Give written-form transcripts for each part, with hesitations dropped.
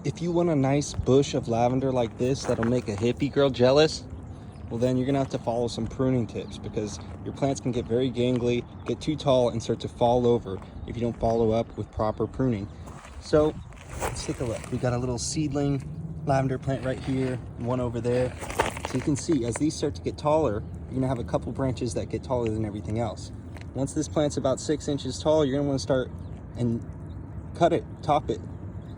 if you want a nice bush of lavender like this that'll make a hippie girl jealous, well then you're gonna have to follow some pruning tips, because your plants can get very gangly, get too tall, and start to fall over if you don't follow up with proper pruning. So let's take a look. We got a little seedling lavender plant right here, one over there. So you can see as these start to get taller, you're gonna have a couple branches that get taller than everything else. Once this plant's about 6 inches tall, you're gonna wanna start and cut it, top it,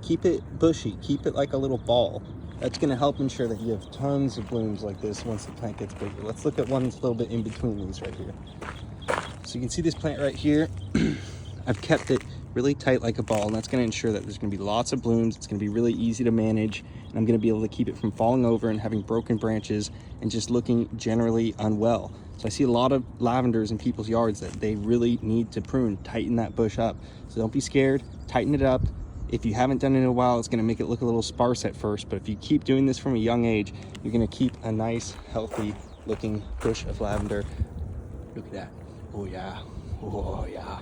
keep it bushy, keep it like a little ball. That's gonna help ensure that you have tons of blooms like this once the plant gets bigger. Let's look at one that's a little bit in between these right here. So you can see this plant right here. I've kept it really tight like a ball, and that's gonna ensure that there's gonna be lots of blooms. It's gonna be really easy to manage, and I'm gonna be able to keep it from falling over and having broken branches and just looking generally unwell. So I see a lot of lavenders in people's yards that they really need to prune, tighten that bush up. So don't be scared, tighten it up. If you haven't done it in a while, it's gonna make it look a little sparse at first, but if you keep doing this from a young age, you're gonna keep a nice, healthy looking bush of lavender. Look at that. Oh yeah, oh yeah.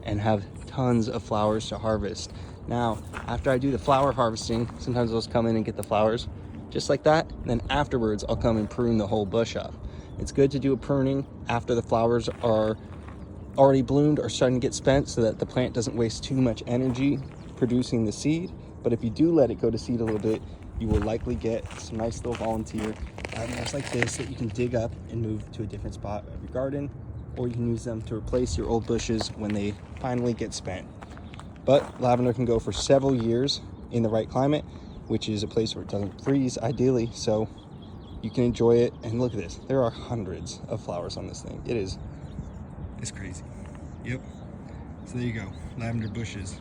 And have tons of flowers to harvest. Now, after I do the flower harvesting, sometimes I'll just come in and get the flowers just like that. And then afterwards, I'll come and prune the whole bush up. It's good to do a pruning after the flowers are already bloomed or starting to get spent, so that the plant doesn't waste too much energy producing the seed. But if you do let it go to seed a little bit, you will likely get some nice little volunteer lavenders like this that you can dig up and move to a different spot of your garden, or you can use them to replace your old bushes when they finally get spent. But lavender can go for several years in the right climate, which is a place where it doesn't freeze ideally, so you can enjoy it. And look at this, there are hundreds of flowers on this thing. It's crazy. Yep, so there you go, lavender bushes.